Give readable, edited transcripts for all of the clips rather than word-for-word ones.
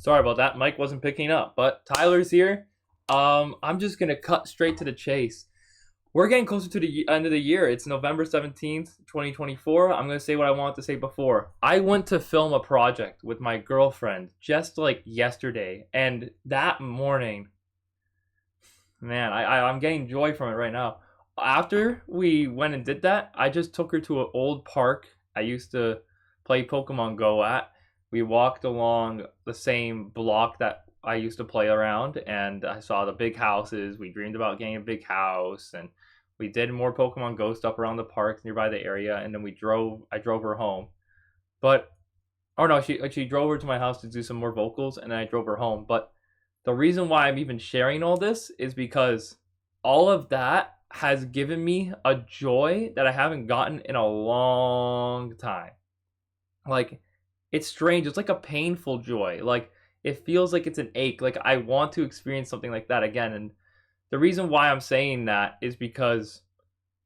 Sorry about that. Mike wasn't picking up, but Tyler's here. I'm just gonna cut straight to the chase. We're getting closer to the end of the year. It's November 17th, 2024. I'm gonna say what I wanted to say before. I went to film a project with my girlfriend just like yesterday, and that morning, man, I'm getting joy from it right now. After we went and did that, I just took her to an old park I used to play Pokemon Go at. We walked along the same block that I used to play around, and I saw the big houses. We dreamed about getting a big house, and we did more Pokemon Go stuff around the parks nearby the area, and then I drove her home. But oh no, she drove her to my house to do some more vocals, and then I drove her home. But the reason why I'm even sharing all this is because all of that has given me a joy that I haven't gotten in a long time. Like, it's strange. It's like a painful joy. Like, it feels like it's an ache. Like, I want to experience something like that again. And the reason why I'm saying that is because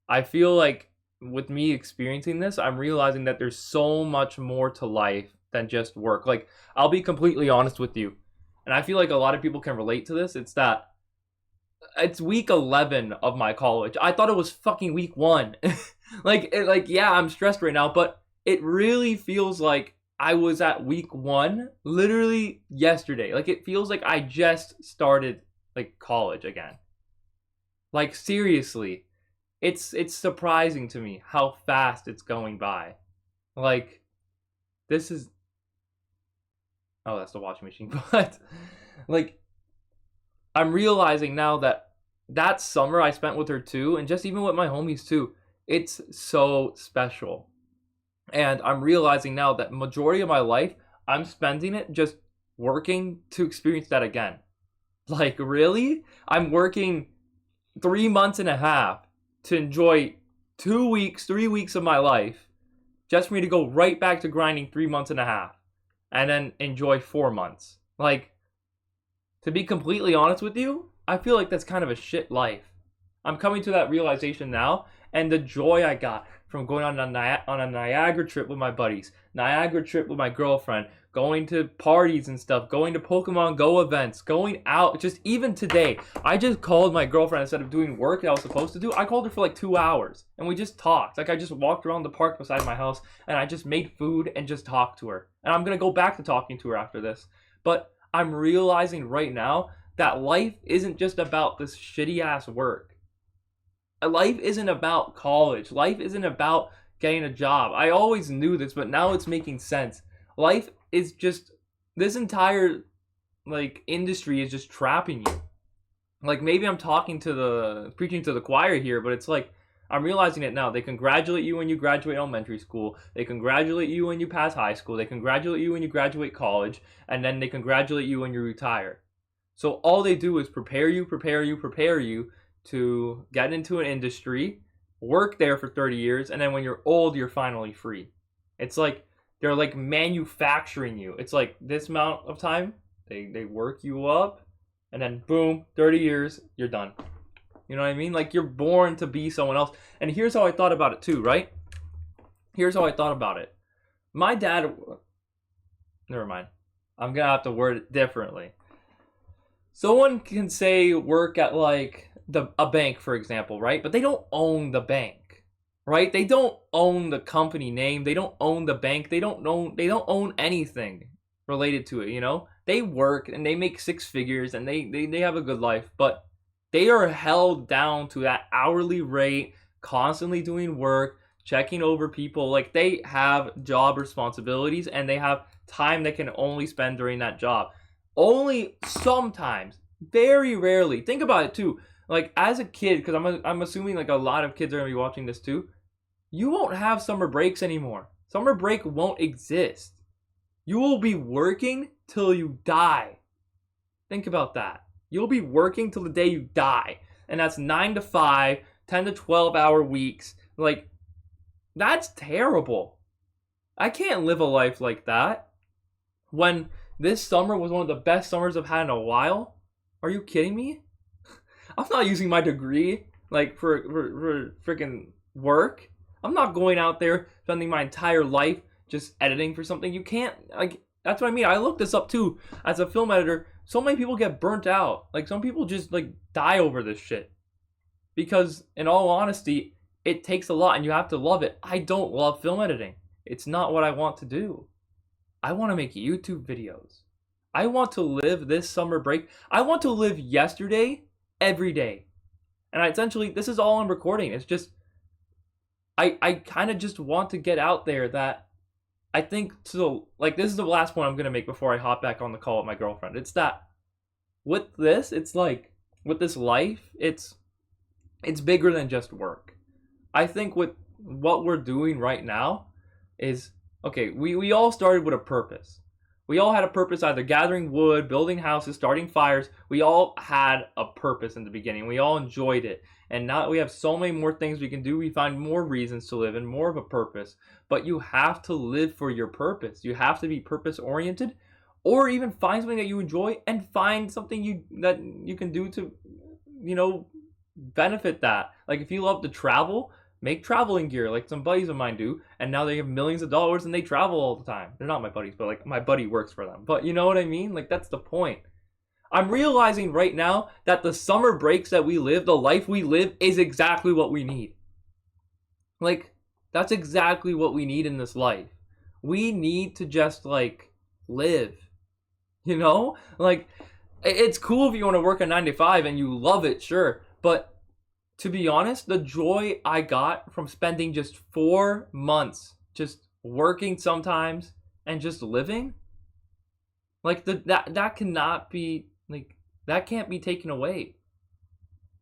I feel like with me experiencing this, I'm realizing that there's so much more to life than just work. Like, I'll be completely honest with you. And I feel like a lot of people can relate to this. It's week 11 of my college. I thought it was fucking week 1. Yeah, I'm stressed right now, but it really feels like I was at week 1 literally yesterday. Like, it feels like I just started like college again. Like, seriously. It's surprising to me how fast it's going by. Like, this is oh, that's the washing machine. But like, I'm realizing now that that summer I spent with her too, and just even with my homies too, it's so special. And I'm realizing now that majority of my life, I'm spending it just working to experience that again. Like, really? I'm working 3 months and a half to enjoy 2 weeks, 3 weeks of my life, just for me to go right back to grinding 3 months and a half, and then enjoy 4 months. Like, to be completely honest with you, I feel like that's kind of a shit life. I'm coming to that realization now, and the joy I got from going on a Niagara trip with my buddies, Niagara trip with my girlfriend, going to parties and stuff, going to Pokemon Go events, going out. Just even today, I just called my girlfriend instead of doing work that I was supposed to do. I called her for like 2 hours, and we just talked. Like, I just walked around the park beside my house, and I just made food and just talked to her. And I'm gonna go back to talking to her after this. But I'm realizing right now that life isn't just about this shitty ass work. Life isn't about college. Life isn't about getting a job. I always knew this, but now it's making sense. Life is just, this entire like industry is just trapping you. Like, maybe I'm preaching to the choir here, but it's like, I'm realizing it now. They congratulate you when you graduate elementary school. They congratulate you when you pass high school. They congratulate you when you graduate college. And then they congratulate you when you retire. So all they do is prepare you to get into an industry, work there for 30 years, and then when you're old, you're finally free. It's like they're like manufacturing you. It's like this amount of time, they work you up, and then boom, 30 years, you're done. You know what I mean? Like, you're born to be someone else. And here's how I thought about it too, right? Here's how I thought about it. My dad, never mind. I'm gonna have to word it differently. Someone can say work at like a bank, for example, right? But they don't own the bank, right? They don't own the company name. They don't own the bank. They don't own anything related to it, you know? They work and they make 6 figures and they have a good life, but they are held down to that hourly rate, constantly doing work, checking over people. Like, they have job responsibilities and they have time they can only spend during that job. Only sometimes, very rarely. Think about it too. Like, as a kid, because I'm assuming like a lot of kids are gonna be watching this too. You won't have summer breaks anymore. Summer break won't exist. You will be working till you die. Think about that. You'll be working till the day you die. And that's 9 to 5, 10 to 12 hour weeks. Like, that's terrible. I can't live a life like that. When this summer was one of the best summers I've had in a while. Are you kidding me? I'm not using my degree like for freaking work. I'm not going out there spending my entire life just editing for something. You can't, like, That's what I mean. I looked this up too. As a film editor, so many people get burnt out. Like some people just like die over this shit. Because in all honesty, it takes a lot and you have to love it. I don't love film editing. It's not what I want to do. I want to make YouTube videos. I want to live this summer break. I want to live yesterday every day. And essentially, this is all I'm recording. It's just, I kind of just want to get out there that I think, so, like, this is the last point I'm going to make before I hop back on the call with my girlfriend. It's that with this, it's like, with this life, it's bigger than just work. I think with what we're doing right now is, okay, we all started with a purpose. We all had a purpose, either gathering wood, building houses, starting fires. We all had a purpose in the beginning. We all enjoyed it. And now that we have so many more things we can do, we find more reasons to live and more of a purpose. But you have to live for your purpose. You have to be purpose oriented, or even find something that you enjoy and find something that you can do to, benefit that. Like if you love to travel, make traveling gear like some buddies of mine do, and now they have millions of dollars and they travel all the time. They're not my buddies, but like my buddy works for them. But you know what I mean? Like that's the point. I'm realizing right now that the summer breaks that we live, the life we live, is exactly what we need. Like that's exactly what we need in this life. We need to just like live. Like it's cool if you want to work a 9 to 5 and you love it, sure, but to be honest, the joy I got from spending just 4 months just working sometimes and just living, like that cannot be, like, that can't be taken away.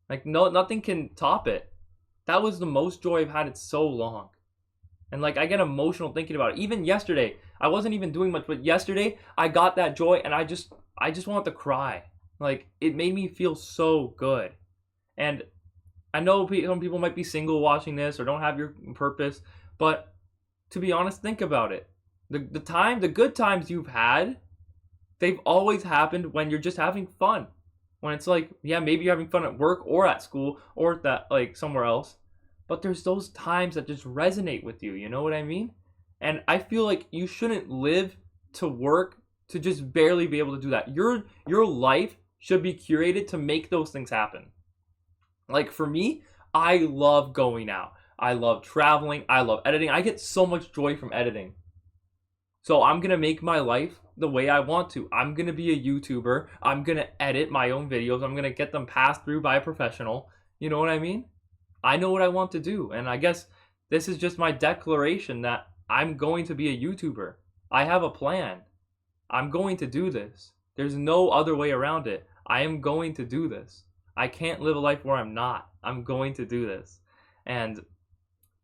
Like nothing can top it. That was the most joy I've had in so long. And like I get emotional thinking about it. Even yesterday, I wasn't even doing much, but yesterday I got that joy and I just wanted to cry. Like it made me feel so good. And I know some people might be single watching this or don't have your purpose, but to be honest, think about it. The good times you've had, they've always happened when you're just having fun. When it's like, yeah, maybe you're having fun at work or at school or at that, like somewhere else, but there's those times that just resonate with you. You know what I mean? And I feel like you shouldn't live to work to just barely be able to do that. Your life should be curated to make those things happen. Like for me, I love going out. I love traveling. I love editing. I get so much joy from editing. So I'm going to make my life the way I want to. I'm going to be a YouTuber. I'm going to edit my own videos. I'm going to get them passed through by a professional. You know what I mean? I know what I want to do. And I guess this is just my declaration that I'm going to be a YouTuber. I have a plan. I'm going to do this. There's no other way around it. I am going to do this. I can't live a life where I'm not. I'm going to do this. And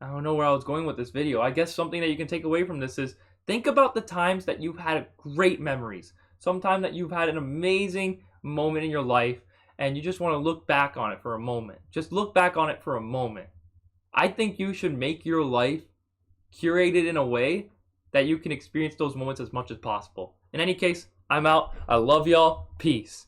I don't know where I was going with this video. I guess something that you can take away from this is think about the times that you've had great memories. Sometime that you've had an amazing moment in your life and you just want to look back on it for a moment. Just look back on it for a moment. I think you should make your life curated in a way that you can experience those moments as much as possible. In any case, I'm out. I love y'all. Peace.